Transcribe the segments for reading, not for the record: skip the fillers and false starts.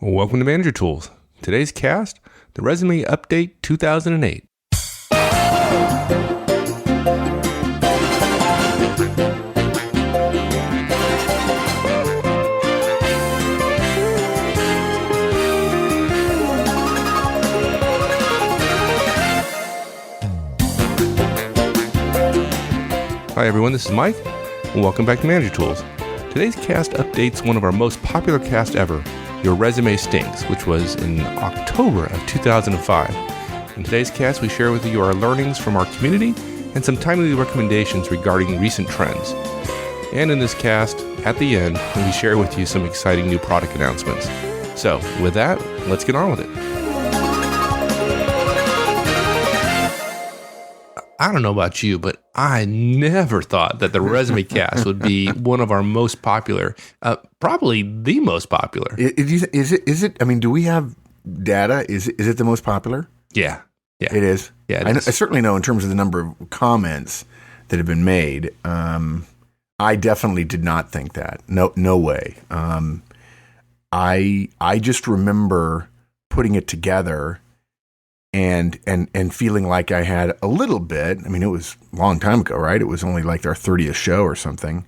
Welcome to Manager Tools. Today's cast, the Resume Update 2008. Hi everyone, this is Mike, and welcome back to Manager Tools. Today's cast updates one of our most popular casts ever, Your Resume Stinks, which was in October of 2005. In today's cast, we share with you our learnings from our community and some timely recommendations regarding recent trends. And in this cast, at the end, we share with you some exciting new product announcements. So, with that, let's get on with it. I don't know about you, but I never thought that the Resume Cast would be one of our most popular, probably the most popular. Is it? I mean, do we have data? Is it the most popular? Yeah. It is. Yeah, I certainly know in terms of the number of comments that have been made. I definitely did not think that. No way. I just remember putting it together and feeling like I had a little bit. I mean, it was a long time ago, right? It was only like our 30th show or something.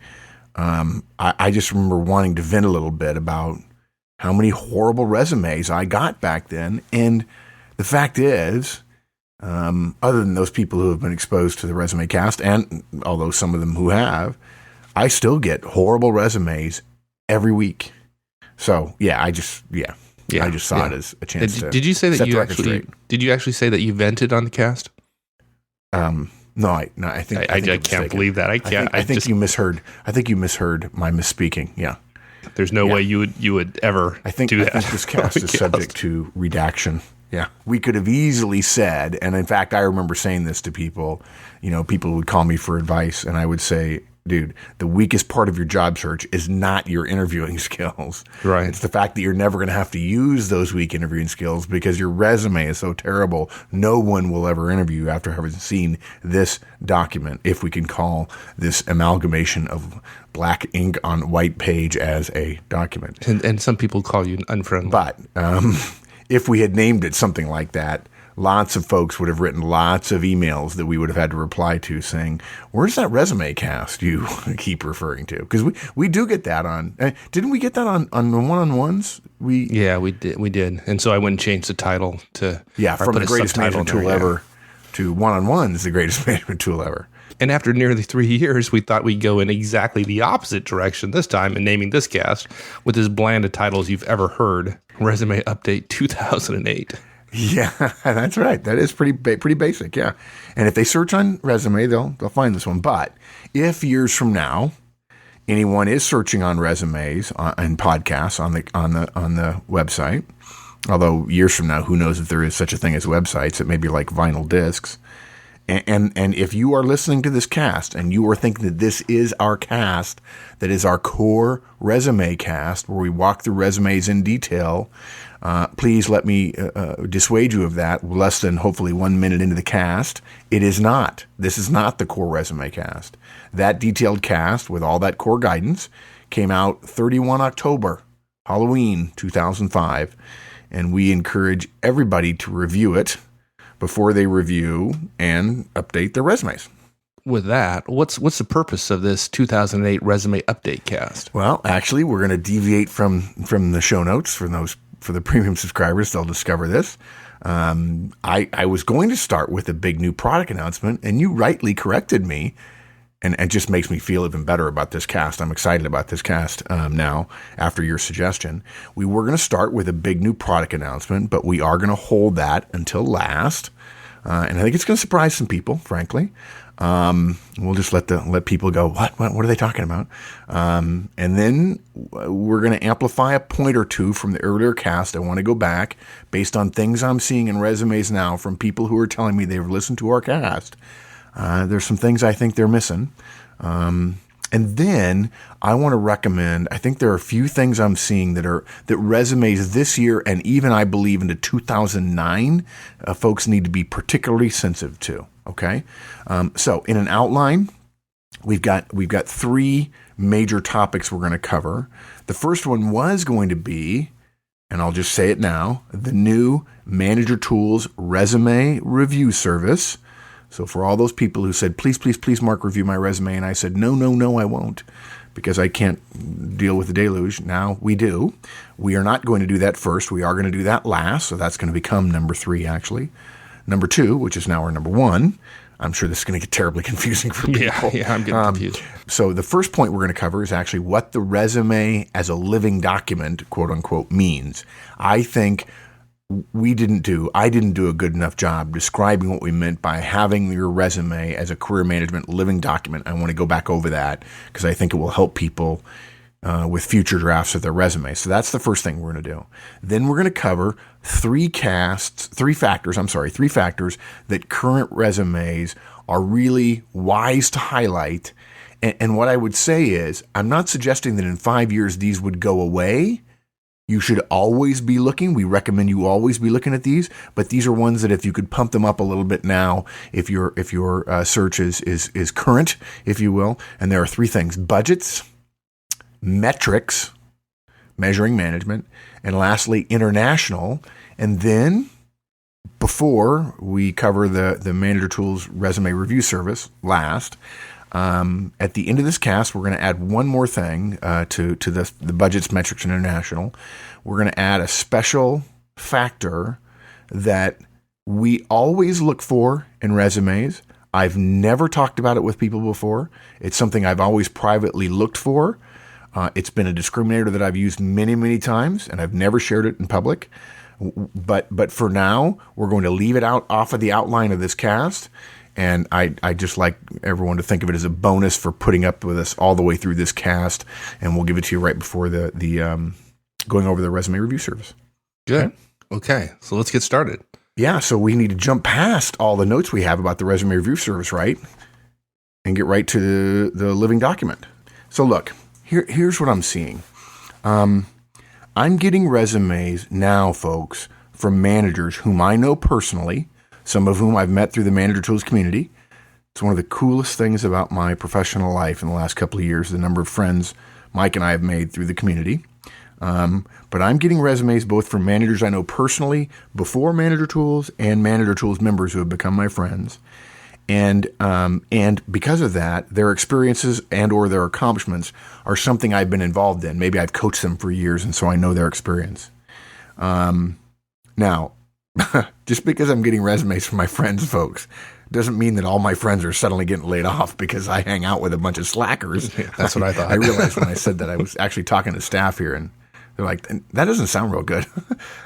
I just remember wanting to vent a little bit about how many horrible resumes I got back then. And the fact is, other than those people who have been exposed to the Resume Cast, and although some of them who have, I still get horrible resumes every week. So I just saw it as a chance to. Did you say that set you the record actually? straight. Did you actually say that you vented on the cast? No, I think I I'm can't mistaken. believe that. I can't. I think you misheard. I think you misheard my misspeaking. Yeah. There's no way you would ever. I think do that. this cast is subject to redaction. Yeah, we could have easily said, and in fact, I remember saying this to people. People would call me for advice, and I would say, "Dude, the weakest part of your job search is not your interviewing skills. Right. It's the fact that you're never going to have to use those weak interviewing skills because your resume is so terrible. No one will ever interview you after having seen this document, if we can call this amalgamation of black ink on white page as a document." And some people call you unfriendly. But if we had named it something like that, lots of folks would have written lots of emails that we would have had to reply to saying, "Where's that Resume Cast you keep referring to?" Because we do get that on. Didn't we get that on the one-on-ones? We did. And so I went and changed the title to from the greatest management tool ever to one-on-ones, the greatest management tool ever. And after nearly 3 years, we thought we'd go in exactly the opposite direction this time in naming this cast with as bland a title as you've ever heard, Resume Update 2008. Yeah, that's right. That is pretty basic, yeah. And if they search on Resume, they'll find this one. But if years from now, anyone is searching on resumes and podcasts on the website, although years from now, who knows if there is such a thing as websites? It may be like vinyl discs. And if you are listening to this cast and you are thinking that this is our cast, that is our core resume cast where we walk through resumes in detail, please let me dissuade you of that less than hopefully 1 minute into the cast. It is not. This is not the core resume cast. That detailed cast with all that core guidance came out 31 October, Halloween 2005, and we encourage everybody to review it before they review and update their resumes. With that, what's the purpose of this 2008 Resume Update cast? Well, actually, we're going to deviate from the show notes for the premium subscribers. They'll discover this. I was going to start with a big new product announcement, and you rightly corrected me, and it just makes me feel even better about this cast. I'm excited about this cast now after your suggestion. We were going to start with a big new product announcement, but we are going to hold that until last. And I think it's going to surprise some people, frankly. We'll just let people go, what are they talking about? And then we're going to amplify a point or two from the earlier cast. I want to go back based on things I'm seeing in resumes now from people who are telling me they've listened to our cast. There's some things I think they're missing. And then I want to recommend, I think there are a few things I'm seeing that resumes this year and even I believe into 2009, folks need to be particularly sensitive to. Okay. So in an outline, we've got three major topics we're going to cover. The first one was going to be and I'll just say it now, the new Manager Tools resume review service. So for all those people who said, please, please, please, Mark, review my resume, and I said, no, no, no, I won't, because I can't deal with the deluge. Now we do. We are not going to do that first. We are going to do that last, so that's going to become number 3, actually. Number 2, which is now our number 1. I'm sure this is going to get terribly confusing for people. Yeah, I'm getting confused. So the first point we're going to cover is actually what the resume as a living document, quote unquote, means. I think I didn't do a good enough job describing what we meant by having your resume as a career management living document. I want to go back over that because I think it will help people with future drafts of their resume. So that's the first thing we're going to do. Then we're going to cover three factors that current resumes are really wise to highlight. And what I would say is, I'm not suggesting that in 5 years these would go away. You should always be looking. We recommend you always be looking at these, but these are ones that if you could pump them up a little bit now, if your search is current, if you will. And there are 3 things: budgets, metrics, measuring management, and lastly, international. And then before we cover the Manager Tools resume review service last, at the end of this cast, we're going to add one more thing to the budgets, metrics, and international. We're going to add a special factor that we always look for in resumes. I've never talked about it with people before. It's something I've always privately looked for. It's been a discriminator that I've used many, many times, and I've never shared it in public. But for now, we're going to leave it out off of the outline of this cast. And I just like everyone to think of it as a bonus for putting up with us all the way through this cast. And we'll give it to you right before the going over the resume review service. Good. Okay. So let's get started. Yeah. So we need to jump past all the notes we have about the resume review service, right? And get right to the living document. So look, here's what I'm seeing. I'm getting resumes now, folks, from managers whom I know personally, some of whom I've met through the Manager Tools community. It's one of the coolest things about my professional life in the last couple of years, the number of friends Mike and I have made through the community. But I'm getting resumes both from managers I know personally before Manager Tools and Manager Tools members who have become my friends. And because of that, their experiences and or their accomplishments are something I've been involved in. Maybe I've coached them for years, and so I know their experience. Now, just because I'm getting resumes from my friends, folks, doesn't mean that all my friends are suddenly getting laid off because I hang out with a bunch of slackers. Yeah, that's what I thought. I realized when I said that I was actually talking to staff here, and they're like, that doesn't sound real good.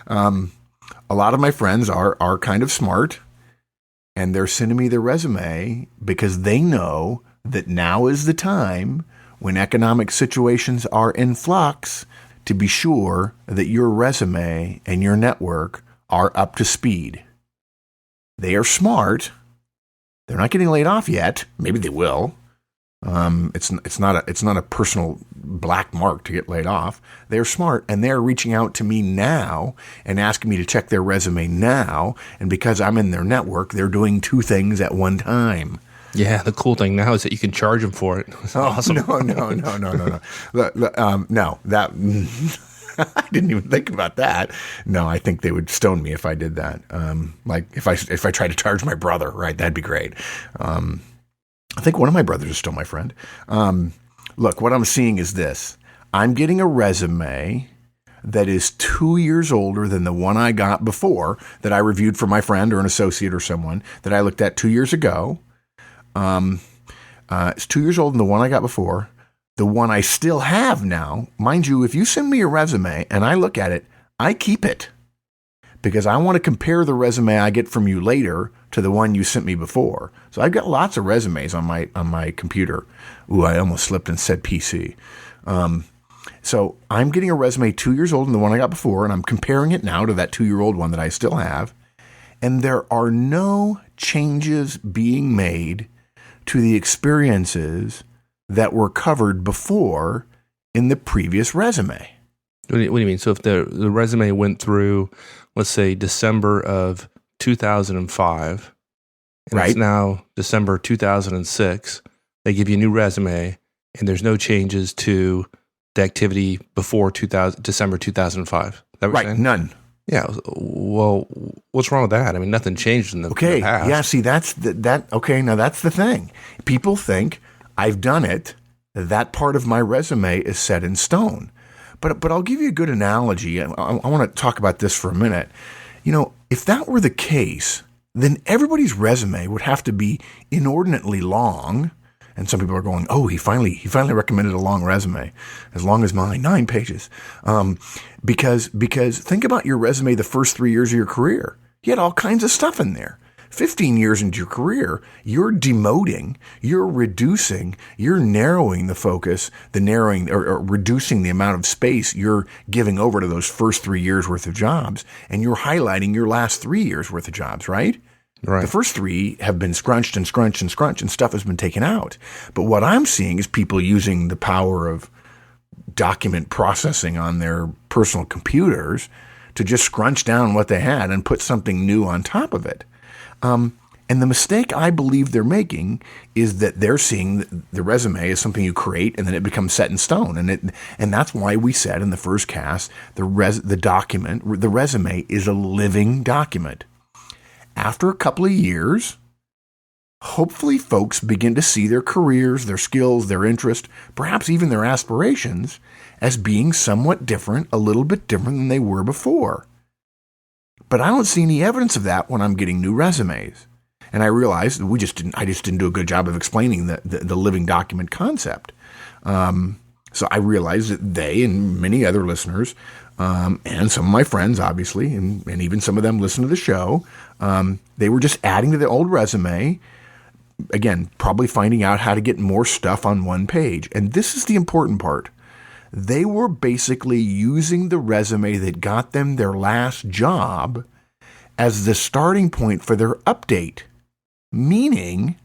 A lot of my friends are kind of smart, and they're sending me their resume because they know that now is the time when economic situations are in flux to be sure that your resume and your network are up to speed. They are smart. They're not getting laid off yet. Maybe they will. It's not a personal black mark to get laid off. They're smart, and they're reaching out to me now and asking me to check their resume now. And because I'm in their network, they're doing 2 things at one time. Yeah, the cool thing now is that you can charge them for it. It's awesome. No. No, that I didn't even think about that. No, I think they would stone me if I did that. Like if I tried to charge my brother, right? That'd be great. I think one of my brothers is still my friend. Look, what I'm seeing is this. I'm getting a resume that is 2 years older than the one I got before that I reviewed for my friend or an associate or someone that I looked at 2 years ago. It's 2 years older than the one I got before. The one I still have now, mind you, if you send me a resume and I look at it, I keep it because I want to compare the resume I get from you later to the one you sent me before. So I've got lots of resumes on my computer. Ooh, I almost slipped and said PC. So I'm getting a resume 2 years older than the one I got before, and I'm comparing it now to that 2-year-old one that I still have. And there are no changes being made to the experiences that were covered before in the previous resume. What do you mean? So if the resume went through, let's say, December of 2005, and right. It's now December 2006, they give you a new resume, and there's no changes to the activity before December 2005. That what you're Right. saying? None. Yeah. Well, what's wrong with that? I mean, nothing changed in the Okay. past. Yeah. See, okay. Now that's the thing. People think I've done it. That part of my resume is set in stone. But I'll give you a good analogy. I want to talk about this for a minute. If that were the case, then everybody's resume would have to be inordinately long. And some people are going, "Oh, he finally recommended a long resume, as long as mine, 9 pages." Because think about your resume the first 3 years of your career. You had all kinds of stuff in there. 15 years into your career, you're demoting, you're reducing, you're narrowing the focus, or reducing the amount of space you're giving over to those first 3 years worth of jobs, and you're highlighting your last 3 years worth of jobs, right? Right. The first 3 have been scrunched and scrunched and scrunched, and stuff has been taken out. But what I'm seeing is people using the power of document processing on their personal computers to just scrunch down what they had and put something new on top of it. And the mistake I believe they're making is that they're seeing the resume as something you create and then it becomes set in stone. And that's why we said in the first cast, the resume is a living document. After a couple of years, hopefully folks begin to see their careers, their skills, their interest, perhaps even their aspirations as being somewhat different, a little bit different than they were before. But I don't see any evidence of that when I'm getting new resumes. And I realized I just didn't do a good job of explaining the living document concept. So I realized that they and many other listeners, and some of my friends, obviously, and even some of them listen to the show, they were just adding to the old resume. Again, probably finding out how to get more stuff on one page. And this is the important part. They were basically using the resume that got them their last job as the starting point for their update, meaning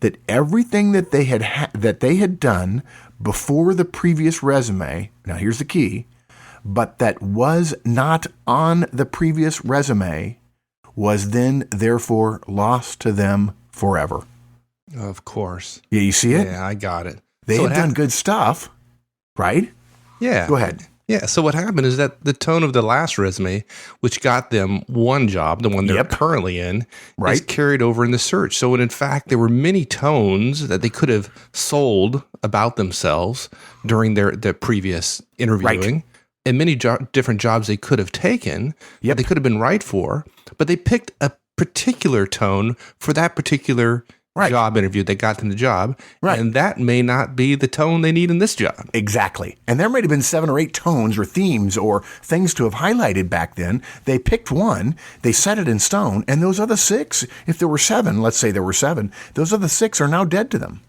that everything that they had done before the previous resume, now here's the key, but that was not on the previous resume, was then therefore lost to them forever. Of course. Yeah, you see it? Yeah, I got it. They had done good stuff, right? Yeah. Go ahead. Yeah. So what happened is that the tone of the last resume, which got them one job, the one they're currently in, is carried over in the search. So in fact, there were many tones that they could have sold about themselves during their previous interviewing, and many different jobs they could have taken, that they could have been right for, but they picked a particular tone for that particular job interview that got them the job. Right. And that may not be the tone they need in this job. Exactly. And there might have been 7 or 8 tones or themes or things to have highlighted back then. They picked one, they set it in stone, and those other 6, if there were 7, let's say there were 7, those other 6 are now dead to them.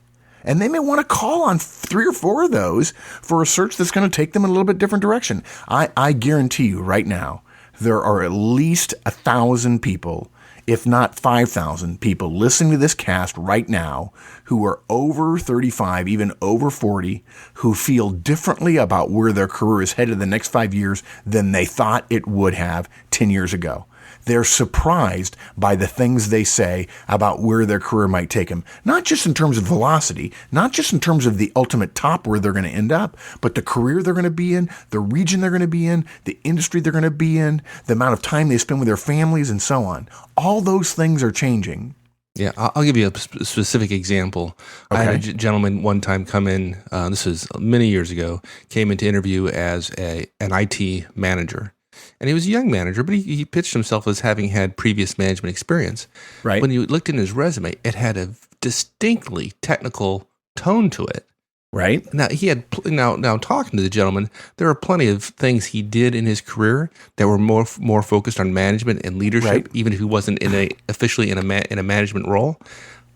And they may want to call on 3 or 4 of those for a search that's going to take them in a little bit different direction. I guarantee you right now, there are at least 1,000 people, if not 5,000 people listening to this cast right now who are over 35, even over 40, who feel differently about where their career is headed the next 5 years than they thought it would have 10 years ago. They're surprised by the things they say about where their career might take them. Not just in terms of velocity, not just in terms of the ultimate top where they're going to end up, but the career they're going to be in, the region they're going to be in, the industry they're going to be in, the amount of time they spend with their families, and so on. All those things are changing. Yeah, I'll give you a specific example. Okay. I had a gentleman one time come in, this was many years ago, came in to interview as an IT manager. And he was a young manager, but he pitched himself as having had previous management experience. Right. When you looked in his resume, it had a distinctly technical tone to it. Right. Now he had now talking to the gentleman, there are plenty of things he did in his career that were more focused on management and leadership, even if he wasn't officially in a management role.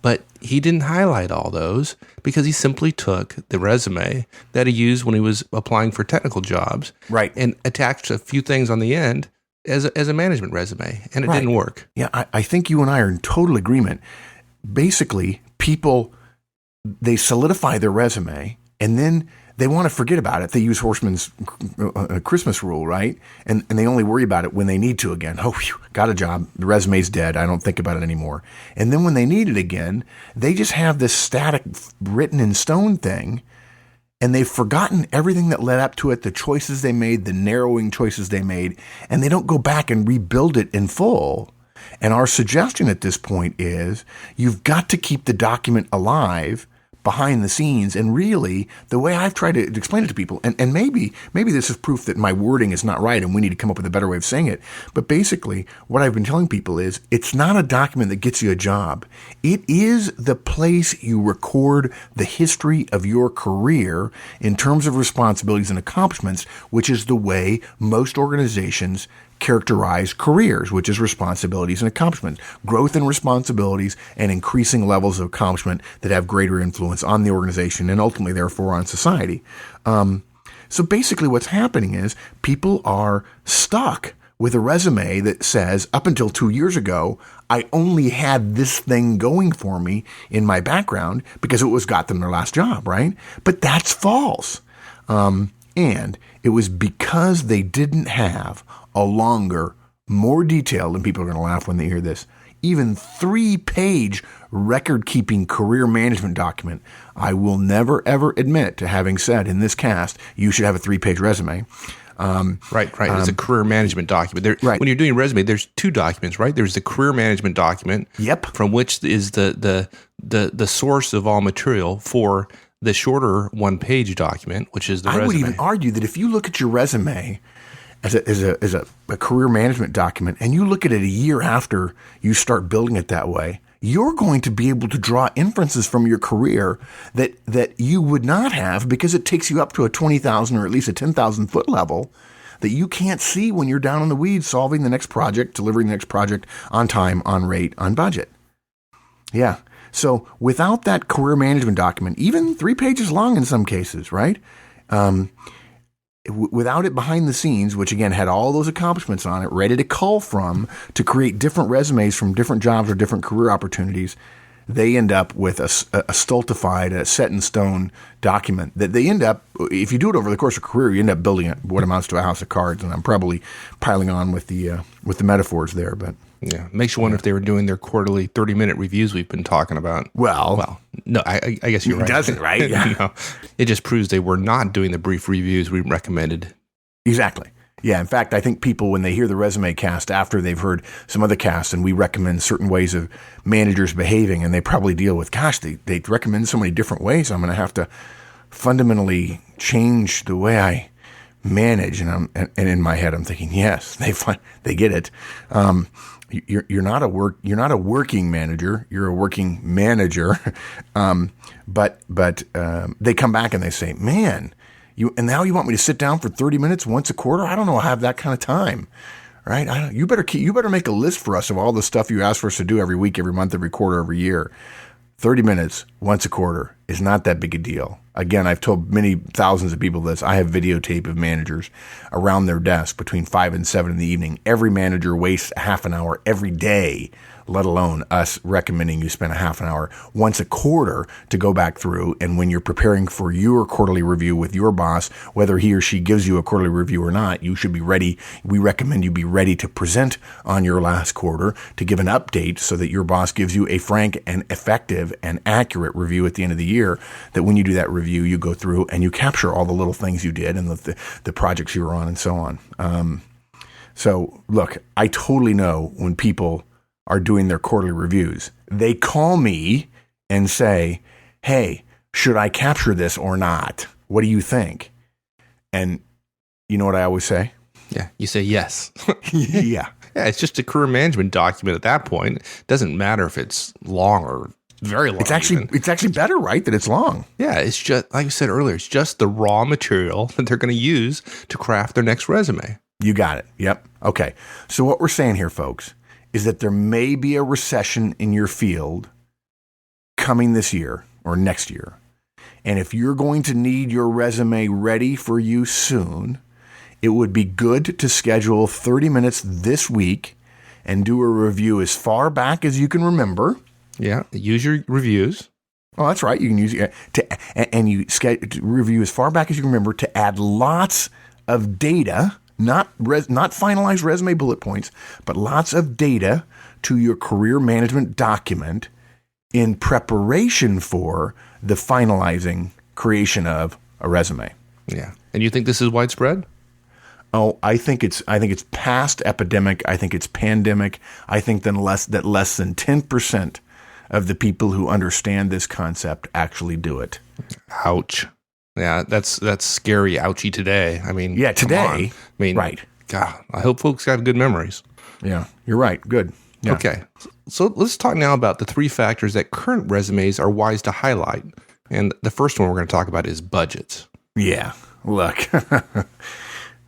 But he didn't highlight all those because he simply took the resume that he used when he was applying for technical jobs, and attached a few things on the end as a management resume, and it didn't work. Yeah, I think you and I are in total agreement. Basically, people, they solidify their resume, and then they want to forget about it. They use Horstman's Christmas rule, right? And they only worry about it when they need to again. Oh, whew, got a job. The resume's dead. I don't think about it anymore. And then when they need it again, they just have this static written in stone thing. and they've forgotten everything that led up to it, the choices they made, the narrowing choices they made, and they don't go back and rebuild it in full. And our suggestion at this point is you've got to keep the document alive behind the scenes. And really, the way I've tried to explain it to people, and maybe this is proof that my wording is not right and we need to come up with a better way of saying it. But basically, what I've been telling people is it's not a document that gets you a job. It is the place you record the history of your career in terms of responsibilities and accomplishments, which is the way most organizations characterize careers, which is responsibilities and accomplishments, growth and responsibilities, and increasing levels of accomplishment that have greater influence on the organization and ultimately, therefore, on society. So basically what's happening is people are stuck with a resume that says, up until 2 years ago, I only had this thing going for me in my background because it got them their last job, right? But that's false. And it was because they didn't have a longer, more detailed, and people are going to laugh when they hear this, even 3-page record-keeping career management document. I will never, ever admit to having said in this cast, you should have a 3-page resume. Right. It's a career management document. Right. When you're doing a resume, there's 2 documents, right? There's the career management document, Yep. from which is the source of all material for the shorter 1-page document, which is the resume. I would even argue that if you look at your resume as a career management document and you look at it a year after you start building it that way, you're going to be able to draw inferences from your career that you would not have because it takes you up to a 20,000 or at least a 10,000 foot level that you can't see when you're down in the weeds solving the next project, delivering the next project on time, on rate, on budget. Yeah. So without that career management document, even 3 pages long in some cases, right? Without it behind the scenes, which again had all those accomplishments on it, ready to cull from to create different resumes from different jobs or different career opportunities, they end up with a stultified, a set in stone document that they end up, if you do it over the course of a career, you end up building what amounts to a house of cards. And I'm probably piling on with the metaphors there, but. Yeah, makes you wonder if they were doing their quarterly 30-minute reviews we've been talking about. Well, no, I guess you're right. It doesn't, right? Yeah. No, it just proves they were not doing the brief reviews we recommended. Exactly. Yeah, in fact, I think people, when they hear the resume cast after they've heard some other casts and we recommend certain ways of managers behaving, and they probably deal with, gosh, they recommend so many different ways, I'm going to have to fundamentally change the way I manage. And in my head, I'm thinking, yes, they get it. You're not a working manager. You're a working manager. But they come back and they say, man, and now you want me to sit down for 30 minutes once a quarter? I don't know. I have that kind of time, right? You better make a list for us of all the stuff you ask for us to do every week, every month, every quarter, every year. 30 minutes once a quarter is not that big a deal. Again, I've told many thousands of people this. I have videotape of managers around their desk between 5 and 7 in the evening. Every manager wastes a half an hour every day, let alone us recommending you spend a half an hour once a quarter to go back through. And when you're preparing for your quarterly review with your boss, whether he or she gives you a quarterly review or not, you should be ready. We recommend you be ready to present on your last quarter to give an update so that your boss gives you a frank and effective and accurate review at the end of the year, that when you do that review, you go through and you capture all the little things you did and the projects you were on and so on. So look, I totally know when people are doing their quarterly reviews, they call me and say, hey, should I capture this or not? What do you think? And you know what I always say? Yeah, you say yes. Yeah. Yeah, it's just a career management document at that point. It doesn't matter if it's long or very long. It's actually better, right, that it's long. Yeah, it's just, like I said earlier, it's just the raw material that they're going to use to craft their next resume. You got it. Yep. Okay. So what we're saying here, folks, is that there may be a recession in your field coming this year or next year. And if you're going to need your resume ready for you soon, it would be good to schedule 30 minutes this week and do a review as far back as you can remember. Yeah, use your reviews. Oh, that's right. You can use it to review as far back as you can remember to add lots of data, not finalized resume bullet points, but lots of data to your career management document in preparation for the finalizing creation of a resume. Yeah. And you think this is widespread? Oh, I think it's past epidemic. I think it's pandemic. I think that less than 10% of the people who understand this concept actually do it. Ouch. Yeah, that's scary. Ouchie today. I mean, yeah, today. I mean, right. God, I hope folks got good memories. Yeah, you're right. Good. Yeah. Okay. So let's talk now about the 3 factors that current resumes are wise to highlight. And the first one we're going to talk about is budgets. Yeah. Look,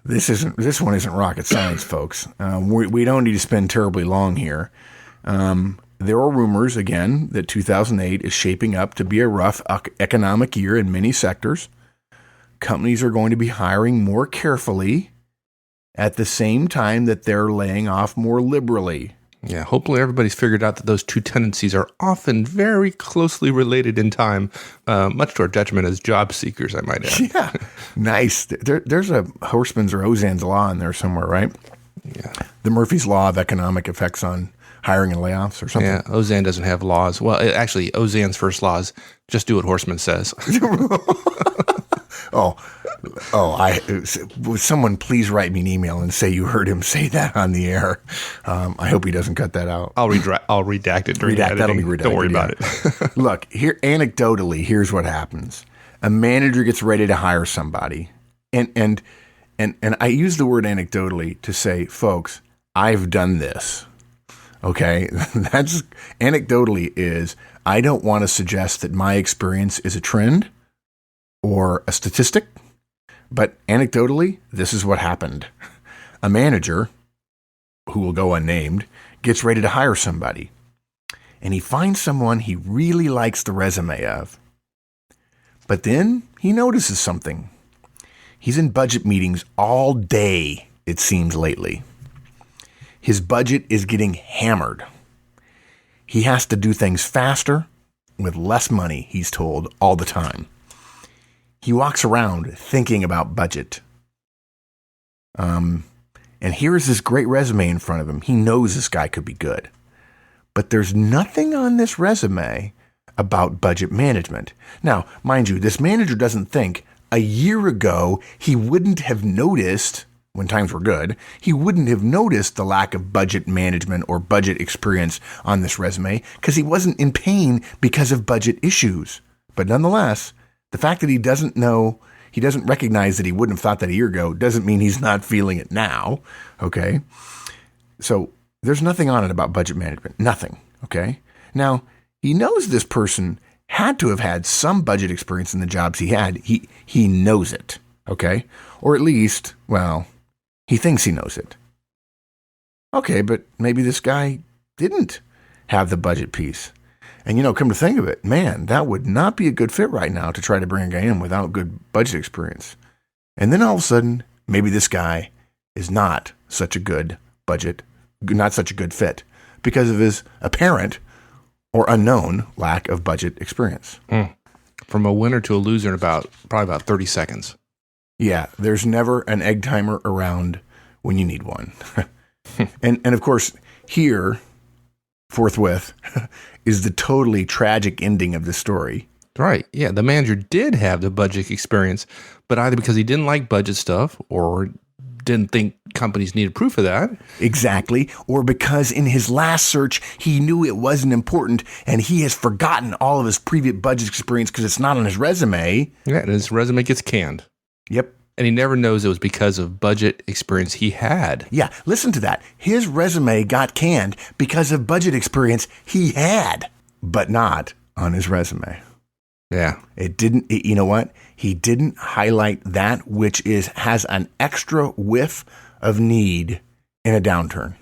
this one isn't rocket science, folks. We don't need to spend terribly long here. There are rumors, again, that 2008 is shaping up to be a rough economic year in many sectors. Companies are going to be hiring more carefully at the same time that they're laying off more liberally. Yeah, hopefully everybody's figured out that those 2 tendencies are often very closely related in time, much to our detriment as job seekers, I might add. Yeah, nice. There's a Horstman's or Ozan's law in there somewhere, right? Yeah. The Murphy's Law of Economic Effects on Hiring and Layoffs or something. Yeah, Ozan doesn't have laws. Well, actually, Ozan's first law is just do what Horstman says. Someone please write me an email and say you heard him say that on the air. I hope he doesn't cut that out. I'll redact it during the editing. That'll be redacted. Don't worry about it. Look, anecdotally, here's what happens. A manager gets ready to hire somebody. And I use the word anecdotally to say, folks, I've done this. Okay? That's anecdotally is, I don't want to suggest that my experience is a trend or a statistic, but anecdotally, this is what happened. A manager, who will go unnamed, gets ready to hire somebody, and he finds someone he really likes the resume of. But then he notices something. He's in budget meetings all day, it seems lately. His budget is getting hammered. He has to do things faster with less money, he's told, all the time. He walks around thinking about budget. And here's this great resume in front of him. He knows this guy could be good. But there's nothing on this resume about budget management. Now, mind you, this manager doesn't think a year ago he wouldn't have noticed, when times were good, he wouldn't have noticed the lack of budget management or budget experience on this resume because he wasn't in pain because of budget issues. But nonetheless, the fact that he doesn't recognize that he wouldn't have thought that a year ago doesn't mean he's not feeling it now, okay? So there's nothing on it about budget management, nothing, okay? Now, he knows this person had to have had some budget experience in the jobs he had. He knows it, okay? Or at least, well, he thinks he knows it. Okay, but maybe this guy didn't have the budget piece. And, come to think of it, man, that would not be a good fit right now to try to bring a guy in without good budget experience. And then all of a sudden, maybe this guy is not such a good fit because of his apparent or unknown lack of budget experience. From a winner to a loser in probably about 30 seconds. Yeah, there's never an egg timer around when you need one. And of course, here, forthwith, is the totally tragic ending of the story. Right. Yeah, the manager did have the budget experience, but either because he didn't like budget stuff or didn't think companies needed proof of that. Exactly. Or because in his last search, he knew it wasn't important and he has forgotten all of his previous budget experience because it's not on his resume. Yeah, and his resume gets canned. Yep. And he never knows it was because of budget experience he had. Yeah, listen to that. His resume got canned because of budget experience he had, but not on his resume. Yeah. You know what? He didn't highlight that which has an extra whiff of need in a downturn.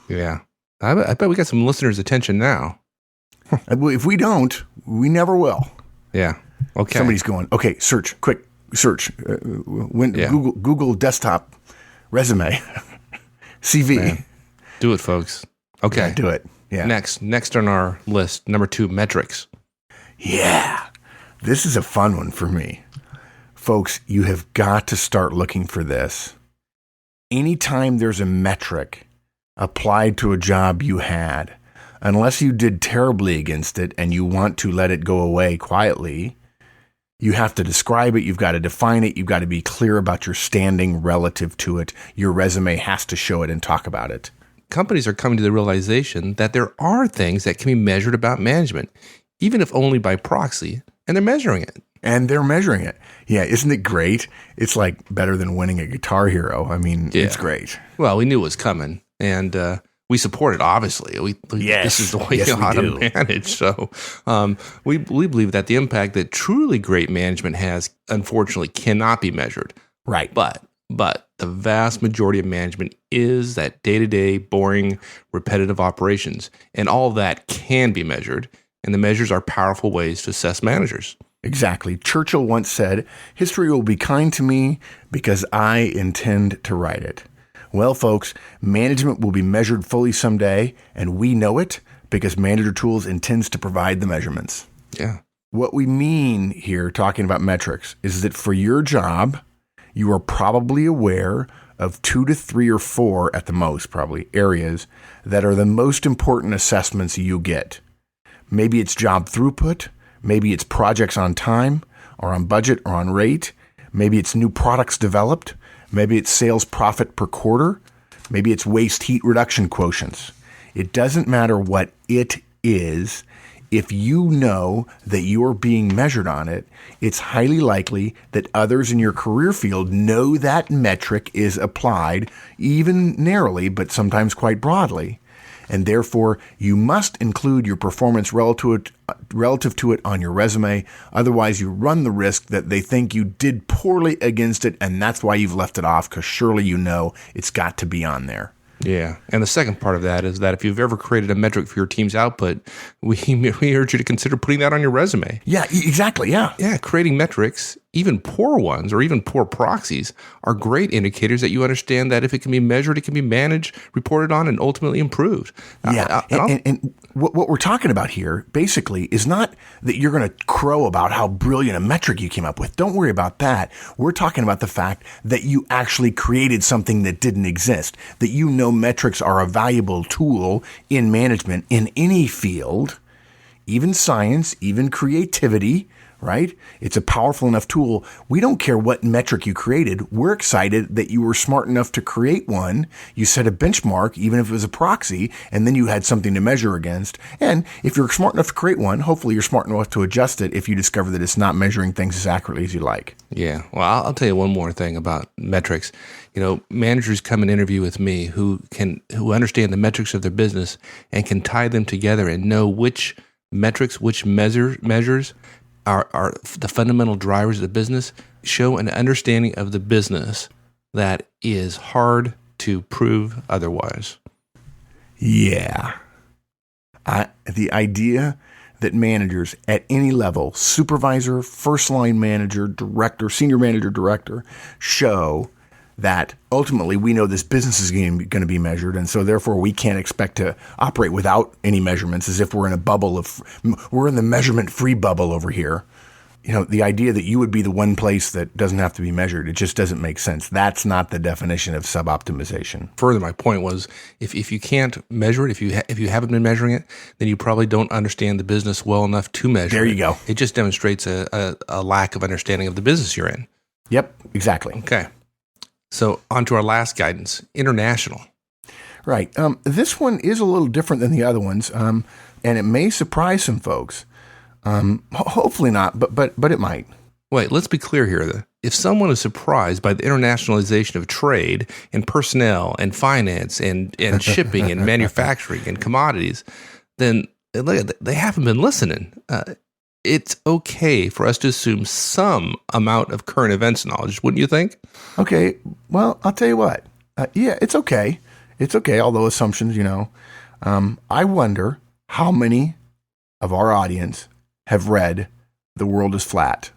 Yeah. I bet we got some listeners' attention now. If we don't, we never will. Yeah. Okay. Somebody's going, okay, search, quick. Search Google desktop resume CV. Man. Do it, folks. Okay, yeah, do it. Yeah. Next on our list, number 2, metrics. Yeah, this is a fun one for me, folks. You have got to start looking for this. Anytime there's a metric applied to a job you had, unless you did terribly against it and you want to let it go away quietly, You have to describe it. You've got to define it. You've got to be clear about your standing relative to it. Your resume has to show it and talk about it. Companies are coming to the realization that there are things that can be measured about management, even if only by proxy, and they're measuring it. Yeah, isn't it great? It's like better than winning a Guitar Hero. I mean, It's great. Well, we knew it was coming, and we support it, obviously. This is the way you ought to manage. So we believe that the impact that truly great management has, unfortunately, cannot be measured. Right. But the vast majority of management is that day-to-day, boring, repetitive operations. And all of that can be measured. And the measures are powerful ways to assess managers. Exactly. Churchill once said, "History will be kind to me because I intend to write it." Well, folks, management will be measured fully someday, and we know it because Manager Tools intends to provide the measurements. Yeah. What we mean here, talking about metrics, is that for your job, you are probably aware of 2 to 3 or 4 at the most, probably, areas that are the most important assessments you get. Maybe it's job throughput. Maybe it's projects on time or on budget or on rate. Maybe it's new products developed. Maybe it's sales profit per quarter. Maybe it's waste heat reduction quotients. It doesn't matter what it is. If you know that you're being measured on it, it's highly likely that others in your career field know that metric is applied, even narrowly, but sometimes quite broadly. And therefore, you must include your performance relative to it on your resume. Otherwise, you run the risk that they think you did poorly against it, and that's why you've left it off, because surely you know it's got to be on there. Yeah. And the second part of that is that if you've ever created a metric for your team's output, we urge you to consider putting that on your resume. Yeah, exactly. Yeah. Yeah. Creating metrics, even poor ones or even poor proxies, are great indicators that you understand that if it can be measured, it can be managed, reported on, and ultimately improved. Yeah. And what we're talking about here basically is not that you're going to crow about how brilliant a metric you came up with. Don't worry about that. We're talking about the fact that you actually created something that didn't exist, that you know metrics are a valuable tool in management in any field, even science, even creativity, right? It's a powerful enough tool. We don't care what metric you created. We're excited that you were smart enough to create one. You set a benchmark, even if it was a proxy, and then you had something to measure against. And if you're smart enough to create one, hopefully you're smart enough to adjust it if you discover that it's not measuring things as accurately as you like. Yeah. Well, I'll tell you one more thing about metrics. Managers come and interview with me who understand the metrics of their business and can tie them together and know which metrics, which measures are the fundamental drivers of the business, show an understanding of the business that is hard to prove otherwise. Yeah. The idea that managers at any level, supervisor, first line manager, director, senior manager, director, show that ultimately we know this business is going to be measured, and so therefore we can't expect to operate without any measurements, as if we're in a bubble we're in the measurement-free bubble over here. The idea that you would be the one place that doesn't have to be measured, it just doesn't make sense. That's not the definition of sub-optimization. Further, my point was, if you can't measure it, if you haven't been measuring it, then you probably don't understand the business well enough to measure it. There you go. It just demonstrates a lack of understanding of the business you're in. Yep, exactly. Okay. So on to our last guidance, international. Right. This one is a little different than the other ones, and it may surprise some folks. Hopefully not, but it might. Wait, let's be clear here. If someone is surprised by the internationalization of trade and personnel and finance and shipping and manufacturing and commodities, then they haven't been listening. It's okay for us to assume some amount of current events knowledge, wouldn't you think? Okay. Well, I'll tell you what. Yeah, it's okay. It's okay, although assumptions, I wonder how many of our audience have read The World is Flat.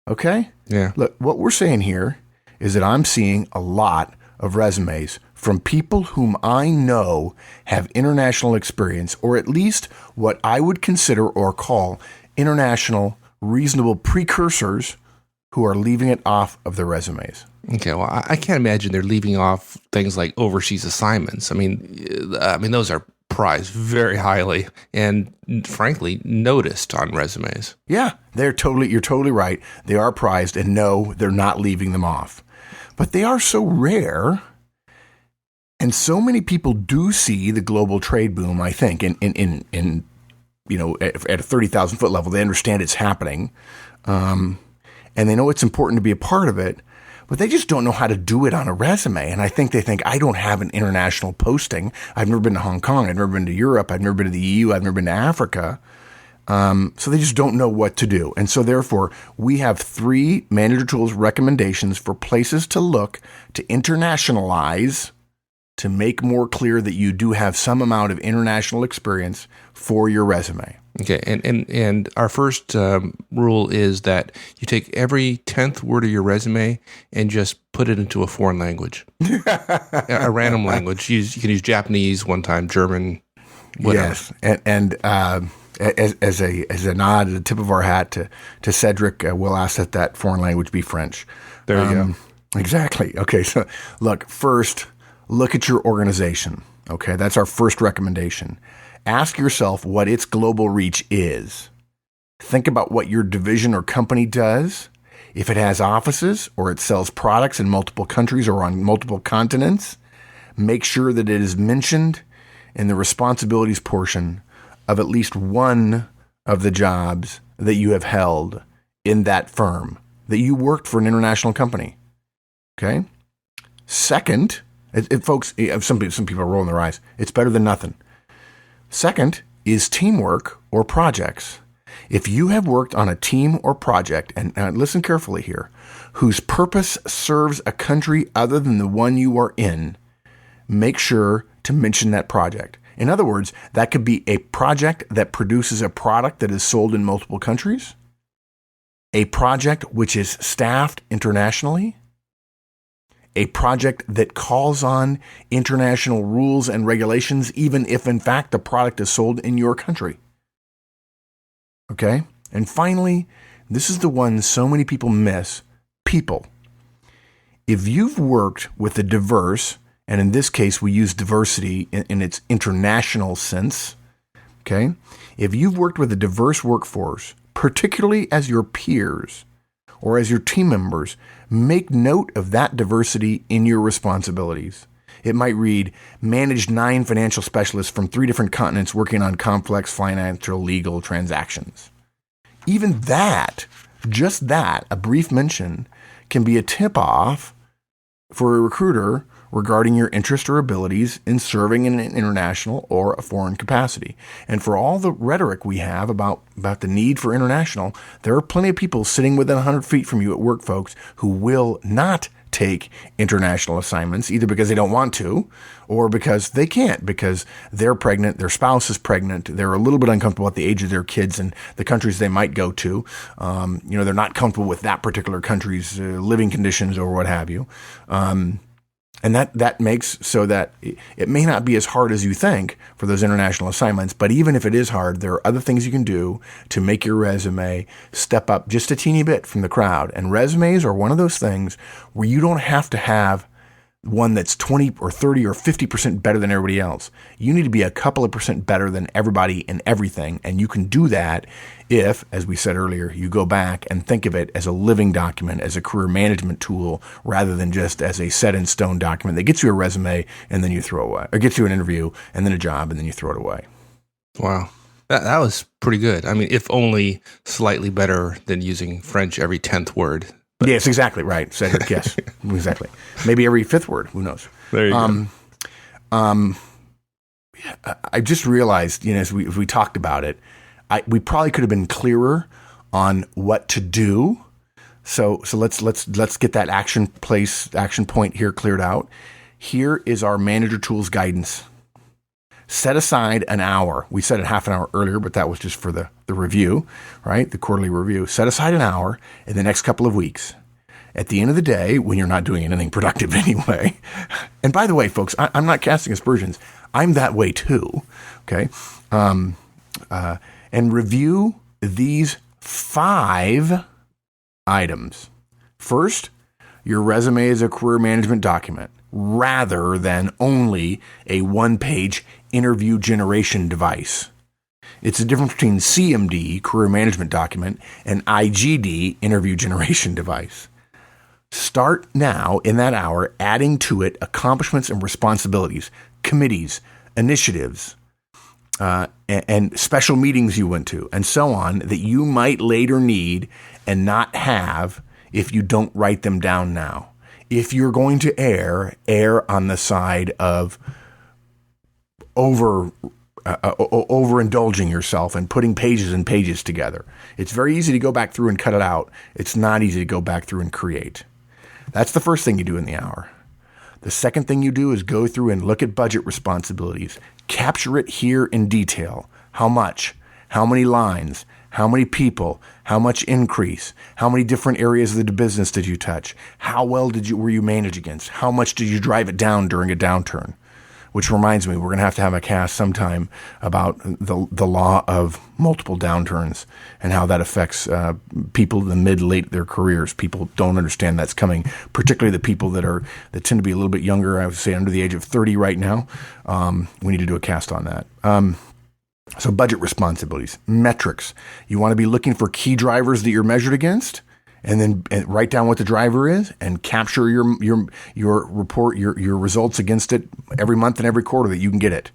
Okay? Yeah. Look, what we're saying here is that I'm seeing a lot of resumes from people whom I know have international experience, or at least what I would consider or call international reasonable precursors, who are leaving it off of their resumes. Okay, well, I can't imagine they're leaving off things like overseas assignments. I mean, those are prized very highly and, frankly, noticed on resumes. Yeah, you're totally right. They are prized, and no, they're not leaving them off. But they are so rare, and so many people do see the global trade boom, I think, in at a 30,000 foot level. They understand it's happening, and they know it's important to be a part of it, but they just don't know how to do it on a resume. And I think they think, I don't have an international posting. I've never been to Hong Kong. I've never been to Europe. I've never been to the EU. I've never been to Africa. So they just don't know what to do. And so therefore, we have 3 Manager Tools recommendations for places to look to internationalize, to make more clear that you do have some amount of international experience for your resume. Okay, and our first rule is that you take every 10th word of your resume and just put it into a foreign language, a random language. You can use Japanese one time, German, whatever. Yes, and as a nod, the tip of our hat to Cedric, we'll ask that foreign language be French. There you go. Exactly. Okay, so look at your organization. Okay, that's our first recommendation. Ask yourself what its global reach is. Think about what your division or company does. If it has offices or it sells products in multiple countries or on multiple continents, make sure that it is mentioned in the responsibilities portion of at least one of the jobs that you have held in that firm, that you worked for an international company. Okay? Second, folks, some people are rolling their eyes. It's better than nothing. Second is teamwork or projects. If you have worked on a team or project, and listen carefully here, whose purpose serves a country other than the one you are in, make sure to mention that project. In other words, that could be a project that produces a product that is sold in multiple countries, a project which is staffed internationally, a project that calls on international rules and regulations, even if, in fact, the product is sold in your country. Okay? And finally, this is the one so many people miss, people. If you've worked with a diverse, and in this case, we use diversity in its international sense, okay? If you've worked with a diverse workforce, particularly as your peers or as your team members, make note of that diversity in your responsibilities. It might read, managed 9 financial specialists from 3 different continents working on complex financial legal transactions. Even that, just that, a brief mention, can be a tip-off for a recruiter regarding your interest or abilities in serving in an international or a foreign capacity. And for all the rhetoric we have about the need for international, there are plenty of people sitting within 100 feet from you at work, folks, who will not take international assignments, either because they don't want to or because they can't, because they're pregnant, their spouse is pregnant, they're a little bit uncomfortable at the age of their kids and the countries they might go to. They're not comfortable with that particular country's living conditions or what have you. And that makes so that it may not be as hard as you think for those international assignments, but even if it is hard, there are other things you can do to make your resume step up just a teeny bit from the crowd. And resumes are one of those things where you don't have to have one that's 20 or 30 or 50% better than everybody else. You need to be a couple of percent better than everybody in everything. And you can do that if, as we said earlier, you go back and think of it as a living document, as a career management tool, rather than just as a set in stone document that gets you a resume and then you throw away, or gets you an interview and then a job and then you throw it away. Wow. That was pretty good. I mean, if only slightly better than using French every 10th word. But yes, exactly right. Cedric, yes, exactly. Maybe every 5th word. Who knows? There you go. I just realized, as we talked about it, we probably could have been clearer on what to do. So let's get that action point here cleared out. Here is our Manager Tools guidance. Set aside an hour. We said it half an hour earlier, but that was just for the review, right? The quarterly review. Set aside an hour in the next couple of weeks. At the end of the day, when you're not doing anything productive anyway. And by the way, folks, I'm not casting aspersions. I'm that way too. Okay. And review these 5 items. First, your resume is a career management document rather than only a 1-page interview generation device. It's the difference between CMD, career management document, and IGD, interview generation device. Start now in that hour adding to it accomplishments and responsibilities, committees, initiatives, and special meetings you went to, and so on, that you might later need and not have if you don't write them down now. If you're going to err on the side of overindulging yourself and putting pages and pages together. It's very easy to go back through and cut it out. It's not easy to go back through and create. That's the first thing you do in the hour. The second thing you do is go through and look at budget responsibilities. Capture it here in detail. How much? How many lines? How many people? How much increase? How many different areas of the business did you touch? How well were you managed against? How much did you drive it down during a downturn? Which reminds me, we're going to have a cast sometime about the law of multiple downturns and how that affects people in the mid-late their careers. People don't understand that's coming, particularly the people that tend to be a little bit younger. I would say under the age of 30 right now. We need to do a cast on that. So budget responsibilities, metrics. You want to be looking for key drivers that you're measured against. And then write down what the driver is and capture your report, your results against it every month and every quarter that you can get it.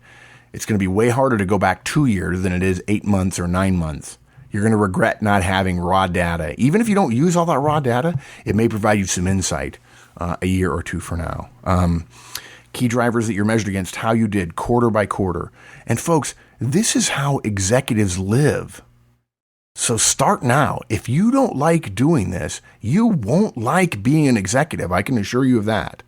It's going to be way harder to go back 2 years than it is 8 months or 9 months. You're going to regret not having raw data. Even if you don't use all that raw data, it may provide you some insight a year or two from now. Key drivers that you're measured against, how you did quarter by quarter. And folks, this is how executives live. So start now. If you don't like doing this, you won't like being an executive. I can assure you of that.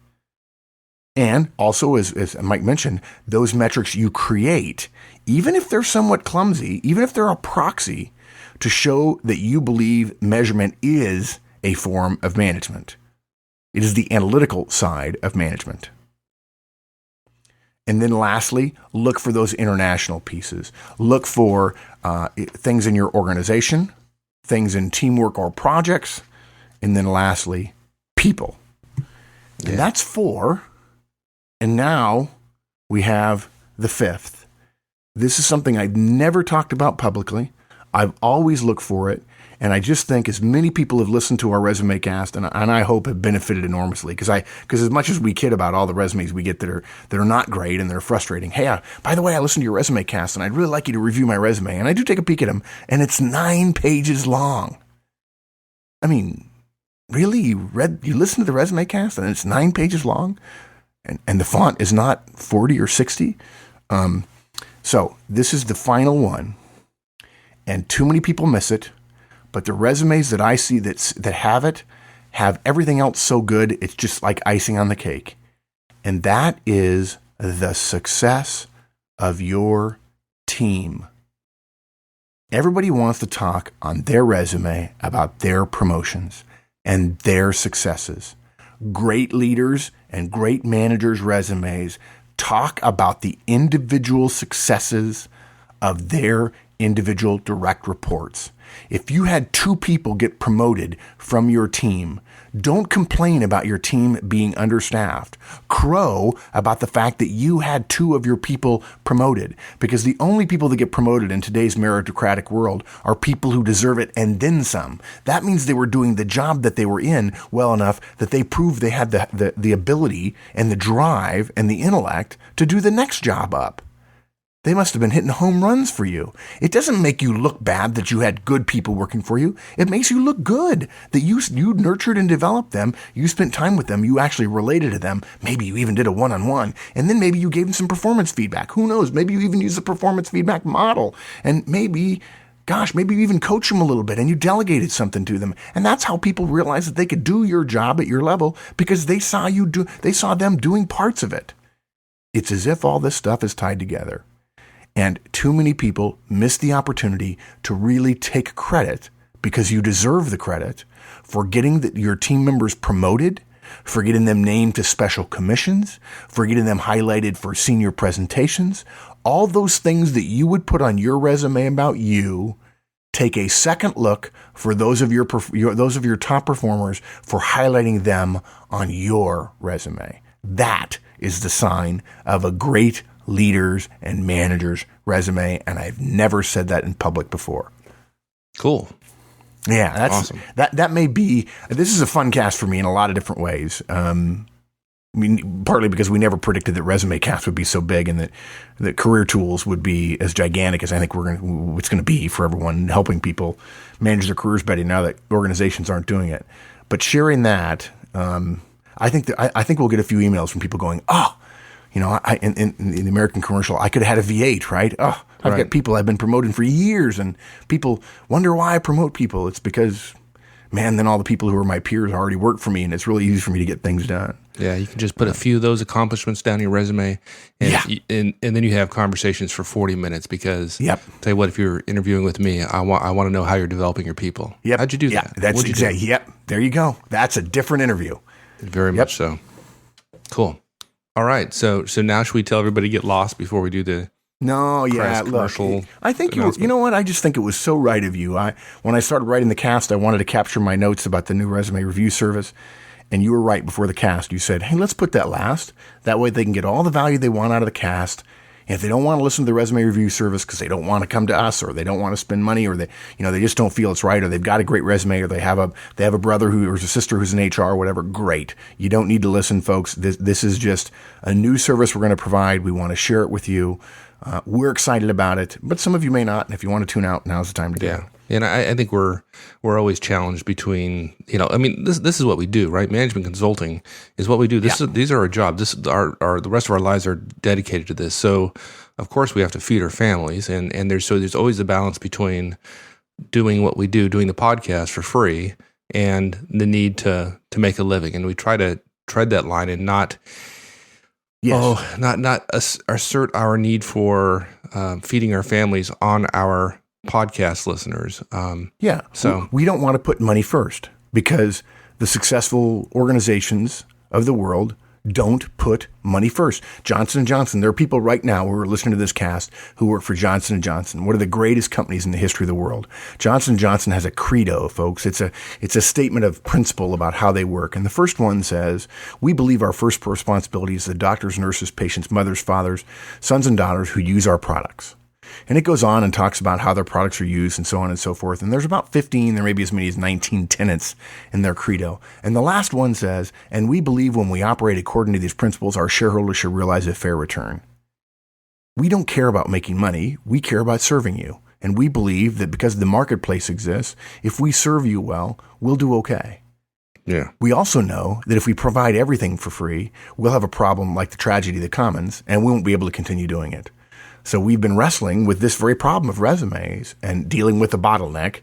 And also, as Mike mentioned, those metrics you create, even if they're somewhat clumsy, even if they're a proxy, to show that you believe measurement is a form of management. It is the analytical side of management. And then lastly, look for those international pieces. Look for things in your organization, things in teamwork or projects, and then lastly, people. Yeah. And that's 4. And now we have the 5th. This is something I've never talked about publicly. I've always looked for it. And I just think as many people have listened to our resume cast, and I hope have benefited enormously, because as much as we kid about all the resumes we get that are not great and they're frustrating. Hey, by the way, I listened to your resume cast, and I'd really like you to review my resume. And I do take a peek at them, and it's 9 pages long. I mean, really, you listened to the resume cast, and it's 9 pages long, and the font is not 40 or 60. So this is the final one, and too many people miss it. But the resumes that I see that have everything else so good, it's just like icing on the cake. And that is the success of your team. Everybody wants to talk on their resume about their promotions and their successes. Great leaders and great managers' resumes talk about the individual successes of their individual direct reports. If you had 2 people get promoted from your team, don't complain about your team being understaffed. Crow about the fact that you had 2 of your people promoted, because the only people that get promoted in today's meritocratic world are people who deserve it and then some. That means they were doing the job that they were in well enough that they proved they had the ability and the drive and the intellect to do the next job up. They must have been hitting home runs for you. It doesn't make you look bad that you had good people working for you. It makes you look good that you nurtured and developed them. You spent time with them. You actually related to them. Maybe you even did a one-on-one. And then maybe you gave them some performance feedback. Who knows? Maybe you even used the performance feedback model. And maybe you even coach them a little bit and you delegated something to them. And that's how people realize that they could do your job at your level, because they saw them doing parts of it. It's as if all this stuff is tied together. And too many people miss the opportunity to really take credit, because you deserve the credit, for getting your team members promoted, for getting them named to special commissions, for getting them highlighted for senior presentations. All those things that you would put on your resume about you, take a second look for those of your top performers for highlighting them on your resume. That is the sign of a great leaders and managers' resume, and I've never said that in public before. Cool. Yeah, that's awesome. That may be. This is a fun cast for me in a lot of different ways. I mean, partly because we never predicted that Resume Cast would be so big, and that Career Tools would be as gigantic as I think it's going to be for everyone, helping people manage their careers better now that organizations aren't doing it. But sharing that, I think we'll get a few emails from people going, "Oh, you know, in the American commercial, I could have had a V8, right? Oh, I've got people I've been promoting for years, and people wonder why I promote people. It's because, man, then all the people who are my peers already work for me, and it's really easy for me to get things done." Yeah, you can just put a few of those accomplishments down your resume, and and then you have conversations for 40 minutes because, tell you what, if you're interviewing with me, I want to know how you're developing your people. Yep. How'd you do that? That's exactly. Yep, there you go. That's a different interview. Very much so. Cool. All right, so now should we tell everybody to get lost before we do the commercial? I think you know what? I just think it was so right of you. When I started writing the cast, I wanted to capture my notes about the new resume review service. And you were right before the cast. You said, hey, let's put that last. That way they can get all the value they want out of the cast. And if they don't want to listen to the resume review service because they don't want to come to us, or they don't want to spend money, or they just don't feel it's right, or they've got a great resume, or they have a brother or a sister who's in HR or whatever, great. You don't need to listen, folks. This is just a new service we're going to provide. We want to share it with you. We're excited about it, but some of you may not. And if you want to tune out, now's the time to do it. And I think we're always challenged between, this is what we do, right? Management consulting is what we do. These are our jobs. The rest of our lives are dedicated to this. So of course we have to feed our families, and there's always a balance between doing what we do, doing the podcast for free, and the need to make a living. And we try to tread that line and not assert our need for feeding our families on our podcast listeners. So we don't want to put money first, because the successful organizations of the world don't put money first. Johnson & Johnson, there are people right now who are listening to this cast who work for Johnson & Johnson, one of the greatest companies in the history of the world. Johnson & Johnson has a credo, folks. It's a statement of principle about how they work. And the first one says, we believe our first responsibility is the doctors, nurses, patients, mothers, fathers, sons, and daughters who use our products. And it goes on and talks about how their products are used and so on and so forth. And there's about 15, there may be as many as 19 tenets in their credo. And the last one says, and we believe when we operate according to these principles, our shareholders should realize a fair return. We don't care about making money. We care about serving you. And we believe that because the marketplace exists, if we serve you well, we'll do okay. Yeah. We also know that if we provide everything for free, we'll have a problem like the tragedy of the commons, and we won't be able to continue doing it. So we've been wrestling with this very problem of resumes and dealing with the bottleneck.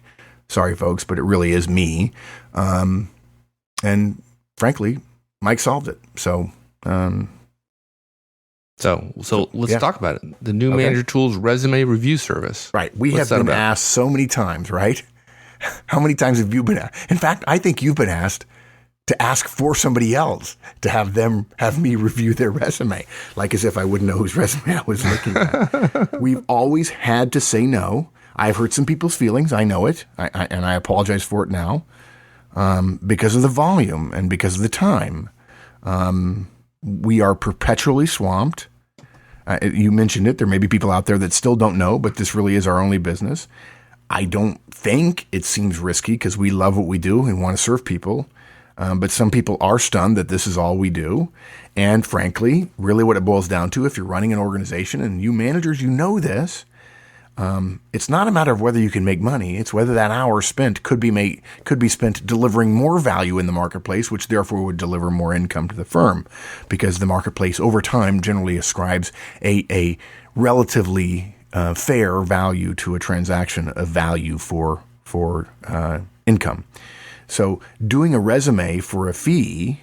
Sorry, folks, but it really is me. And frankly, Mike solved it. So let's talk about it. The new Manager Tools resume review service. Right. We have been asked so many times, right? How many times have you been asked? In fact, I think you've been asked to ask for somebody else to have me review their resume, like as if I wouldn't know whose resume I was looking at. We've always had to say no. I've hurt some people's feelings. I know it. And I apologize for it now, because of the volume and because of the time. We are perpetually swamped. You mentioned it. There may be people out there that still don't know, but this really is our only business. I don't think it seems risky because we love what we do and want to serve people. But some people are stunned that this is all we do. And frankly, really what it boils down to, if you're running an organization, and you managers, you know this, it's not a matter of whether you can make money. It's whether that hour spent could be spent delivering more value in the marketplace, which therefore would deliver more income to the firm, because the marketplace over time generally ascribes a relatively fair value to a transaction of value for income. So doing a resume for a fee,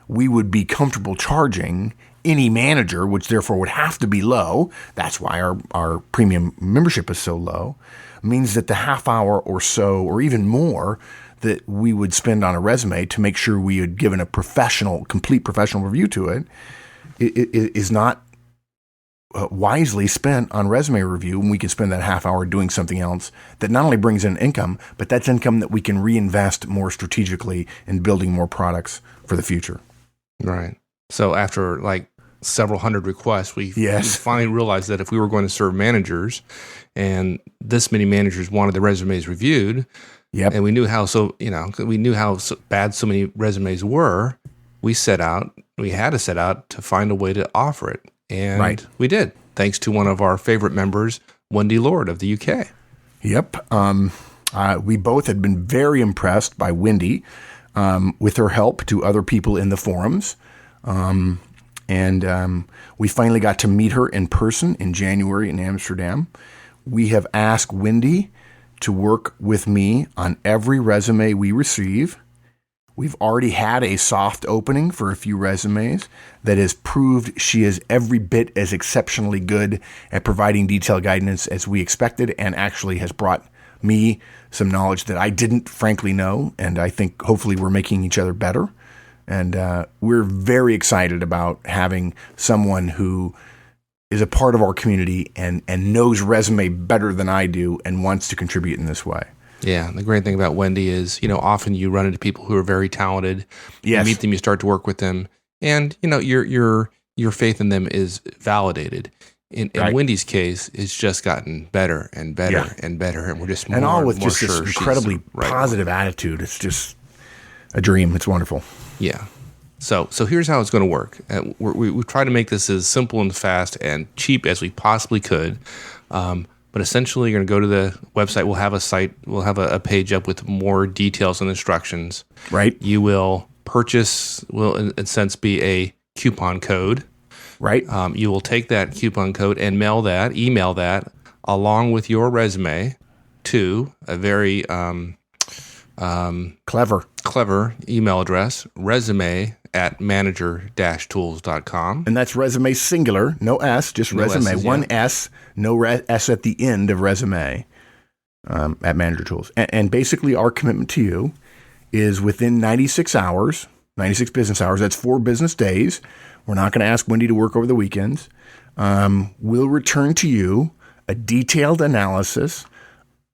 we would be comfortable charging any manager, which therefore would have to be low. That's why our premium membership is so low, means that the half hour or so, or even more, that we would spend on a resume to make sure we had given a complete professional review to it, is not wisely spent on resume review, and we can spend that half hour doing something else that not only brings in income, but that's income that we can reinvest more strategically in building more products for the future. Right. So after several hundred requests, we Yes. finally realized that if we were going to serve managers and this many managers wanted their resumes reviewed, Yep. and we knew how bad so many resumes were, we had to set out to find a way to offer it. And Right. we did, thanks to one of our favorite members, Wendy Lord of the UK. Yep. We both had been very impressed by Wendy with her help to other people in the forums. And we finally got to meet her in person in January in Amsterdam. We have asked Wendy to work with me on every resume we receive. We've already had a soft opening for a few resumes that has proved she is every bit as exceptionally good at providing detailed guidance as we expected, and actually has brought me some knowledge that I didn't frankly know. And I think hopefully we're making each other better. And we're very excited about having someone who is a part of our community and knows resume better than I do and wants to contribute in this way. Yeah, the great thing about Wendy is, often you run into people who are very talented. Yes. You meet them, you start to work with them, and your faith in them is validated. In Right. Wendy's case, it's just gotten better and better Yeah. and better, and we're just more And all with more just this sure she's incredibly the right positive attitude. It's just a dream. It's wonderful. Yeah. So here's how it's going to work. We try to make this as simple and fast and cheap as we possibly could. But essentially, you're going to go to the website. We'll have a site. We'll have a page up with more details and instructions. Right. You will purchase, will in a sense be a coupon code. Right. You will take that coupon code and email that along with your resume to a very Clever. email address, resume@manager-tools.com. And that's resume singular, no S, just No resume. S's, One yeah. S, no S at the end of resume at Manager Tools. And basically, our commitment to you is within 96 business hours, that's 4 business days. We're not going to ask Wendy to work over the weekends. We'll return to you a detailed analysis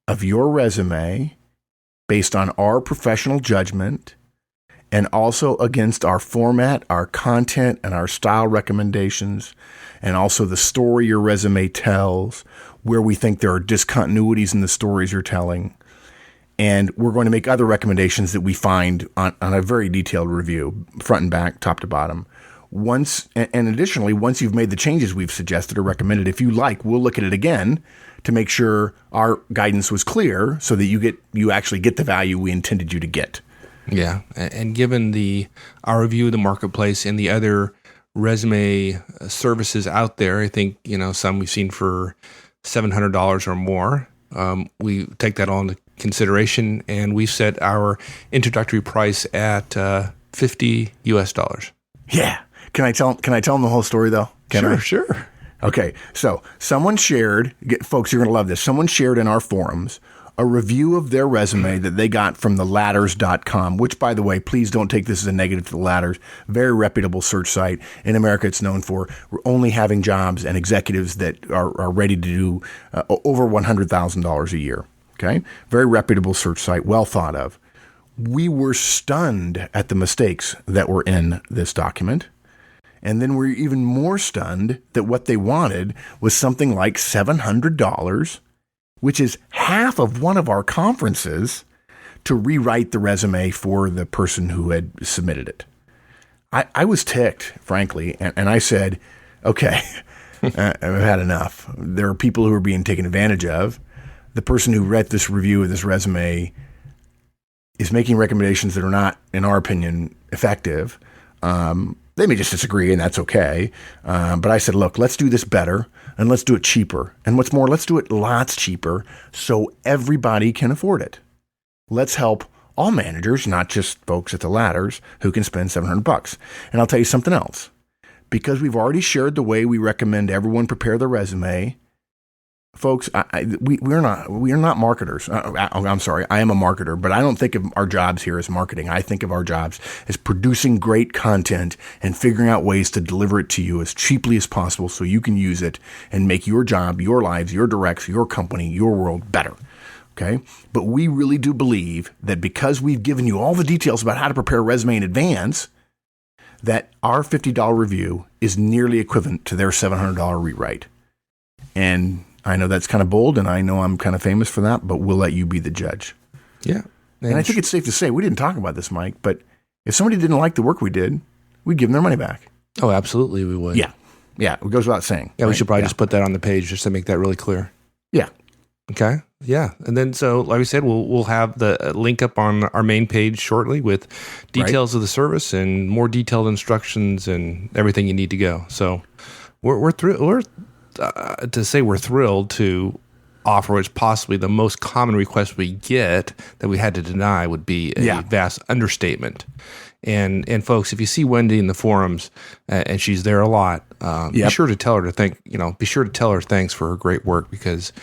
of your resume based on our professional judgment, and also against our format, our content, and our style recommendations, and also the story your resume tells, where we think there are discontinuities in the stories you're telling. And we're going to make other recommendations that we find on a very detailed review, front and back, top to bottom. Additionally, once you've made the changes we've suggested or recommended, if you like, we'll look at it again to make sure our guidance was clear so that you actually get the value we intended you to get. Yeah, and given our review of the marketplace and the other resume services out there, I think some we've seen for $700 or more. We take that all into consideration, and we set our introductory price at $50 US. Yeah. Can I tell them the whole story though? Sure. Okay, so someone shared, folks, you're going to love this. Someone shared in our forums a review of their resume that they got from theladders.com, which, by the way, please don't take this as a negative to the Ladders. Very reputable search site. In America, it's known for only having jobs and executives that are ready to do over $100,000 a year. Okay, very reputable search site, well thought of. We were stunned at the mistakes that were in this document. And then we're even more stunned that what they wanted was something like $700, which is half of one of our conferences, to rewrite the resume for the person who had submitted it. I was ticked, frankly, and I said, okay, I've had enough. There are people who are being taken advantage of. The person who read this review of this resume is making recommendations that are not, in our opinion, effective. They may just disagree, and that's okay. But I said, look, let's do this better, and let's do it cheaper. And what's more, let's do it lots cheaper so everybody can afford it. Let's help all managers, not just folks at the Ladders who can spend $700. And I'll tell you something else. Because we've already shared the way we recommend everyone prepare their resume, folks, we're not marketers. I'm sorry, I am a marketer, but I don't think of our jobs here as marketing. I think of our jobs as producing great content and figuring out ways to deliver it to you as cheaply as possible so you can use it and make your job, your lives, your directs, your company, your world better. Okay? But we really do believe that because we've given you all the details about how to prepare a resume in advance, that our $50 review is nearly equivalent to their $700 rewrite. And I know that's kind of bold, and I know I'm kind of famous for that, but we'll let you be the judge. Yeah. And I think it's safe to say, we didn't talk about this, Mike, but if somebody didn't like the work we did, we'd give them their money back. Oh, absolutely we would. Yeah. Yeah, it goes without saying. Yeah, right? we should probably just put that on the page just to make that really clear. Yeah. Okay. Yeah. And then, so like we said, we'll have the link up on our main page shortly with details of the service and more detailed instructions and everything you need to go. So we're thrilled to offer, which possibly the most common request we get that we had to deny would be a vast understatement. And folks, if you see Wendy in the forums and she's there a lot, be sure to tell her thanks for her great work, because,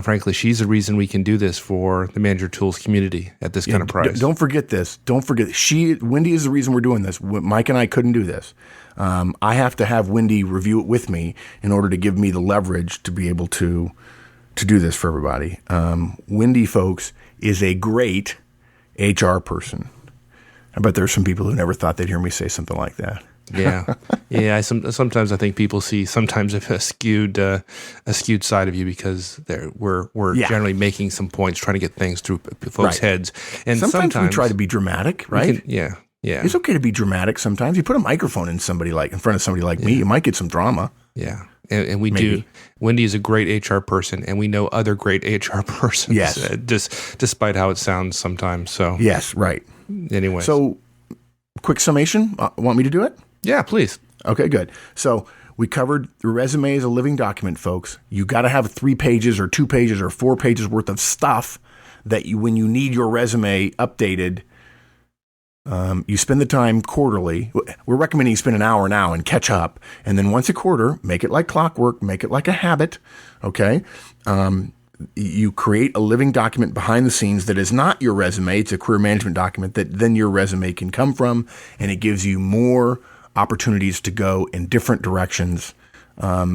frankly, she's the reason we can do this for the Manager Tools community at this kind of price. Don't forget this. Wendy is the reason we're doing this. Mike and I couldn't do this. I have to have Wendy review it with me in order to give me the leverage to be able to do this for everybody. Wendy, folks, is a great HR person. I bet there's some people who never thought they'd hear me say something like that. Yeah. Sometimes I think people see sometimes a skewed side of you, because we're generally making some points, trying to get things through folks' heads. And sometimes we try to be dramatic, right? Yeah. It's okay to be dramatic sometimes. You put a microphone in front of somebody like me, you might get some drama. Yeah. And we do. Wendy is a great HR person, and we know other great HR persons. Yes. Despite how it sounds sometimes. So yes, right. Anyway. So, quick summation. Want me to do it? Yeah, please. Okay, good. So we covered the resume as a living document, folks. You got to have 3 pages or 2 pages or 4 pages worth of stuff that when you need your resume updated, you spend the time quarterly. We're recommending you spend an hour now and catch up. And then once a quarter, make it like clockwork, make it like a habit. Okay. You create a living document behind the scenes that is not your resume. It's a career management document that then your resume can come from, and it gives you more opportunities to go in different directions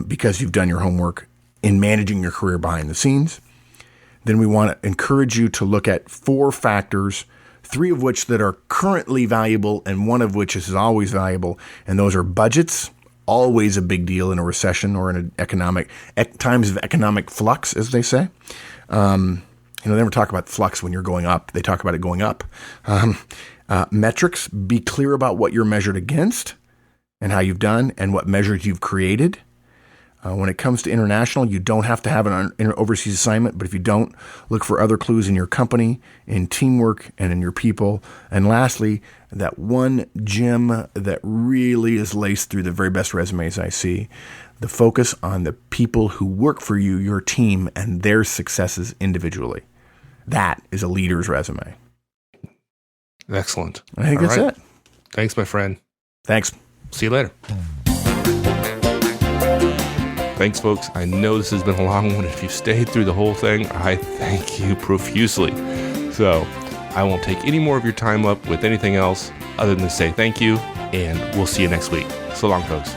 because you've done your homework in managing your career behind the scenes. Then we want to encourage you to look at 4 factors, 3 of which that are currently valuable and 1 of which is always valuable, and those are budgets. Always a big deal in a recession or in times of economic flux, as they say. They never talk about flux when you're going up. They talk about it going up. Metrics, be clear about what you're measured against and how you've done and what measures you've created. When it comes to international, you don't have to have an overseas assignment, but if you don't, look for other clues in your company, in teamwork, and in your people. And lastly, that one gem that really is laced through the very best resumes I see, the focus on the people who work for you, your team, and their successes individually. That is a leader's resume. Excellent. I think that's it. Thanks, my friend. Thanks. See you later. Thanks, folks. I know this has been a long one. If you stayed through the whole thing, I thank you profusely. So I won't take any more of your time up with anything else other than to say thank you, and we'll see you next week. So long, folks.